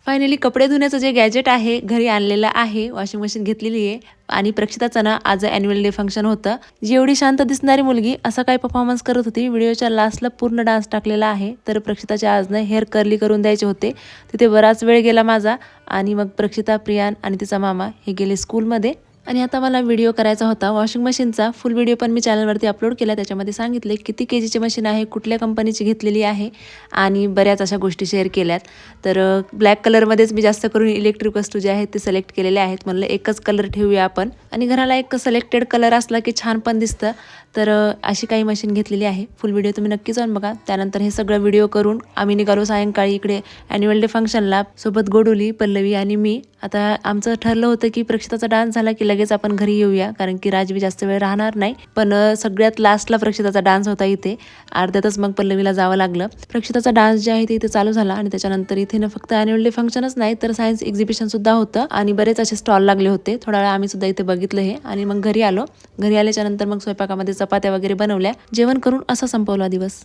Finally कपडे धुण्याचं जे gadget आहे घरी आणलेलं आहे, वॉशिंग मशीन घेतलेली आहे. आणि प्रक्षिताचं ना आज ॲन्युअल डे फंक्शन होतं. जी एवढी शांत दिसणारी मुलगी असा काही परफॉर्मन्स करत होती. व्हिडिओच्या लास्टला पूर्ण डान्स टाकलेला आहे. तर प्रक्षिताच्या आज ना हेअर कर्ली करून द्यायचे होते. तिथे बराच वेळ गेला माझा. आणि मग प्रक्षिता, प्रियान आणि तिचा मामा हे गेले स्कूलमध्ये. आणि आता मला व्हिडिओ करायचा होता वॉशिंग मशीनचा. फुल व्हिडिओ पण मी चॅनलवरती अपलोड केला. त्याच्यामध्ये सांगितले किती केजीची मशीन आहे, कुठल्या कंपनीची घेतलेली आहे आणि बऱ्याच अशा गोष्टी शेअर केल्यात. तर ब्लॅक कलरमध्येच मी जास्त करून इलेक्ट्रिक वस्तू जे आहेत ते सिलेक्ट केलेले आहेत. म्हणलं एकच कलर ठेवूया आपण आणि घराला एक सिलेक्टेड कलर असला की छान पण दिसतं. तर अशी काही मशीन घेतलेली आहे. फुल व्हिडिओ तुम्ही नक्की जाऊन बघा. त्यानंतर हे सगळं व्हिडिओ करून आम्ही निघालो सायंकाळी इकडे ॲन्युअल डे फंक्शनला. सोबत गोडुली, पल्लवी आणि मी. आता आमचं ठरलं होतं की प्रक्षिताचा डान्स झाला की लगेच आपण घरी येऊया, कारण की राजवी जास्त वेळ राहणार नाही. पण सगळ्यात लास्टला प्रक्षिताचा डान्स होता इथे. अर्ध्यातच मग पल्लवीला जावं लागलं. प्रक्षिताचा डान्स जे आहे ते इथे चालू झाला आणि त्याच्यानंतर इथे ना फक्त ॲन्युअल डे फंक्शनच नाही तर सायन्स एक्झिबिशन सुद्धा होतं आणि बरेच असे स्टॉल लागले होते. थोडा वेळ आम्ही सुद्धा इथे बघितलं हे आणि मग घरी आलो. घरी आल्याच्या नंतर मग स्वयंपाकामध्ये चपात्या वगैरे बनवल्या. जेवण करून असा संपवला दिवस.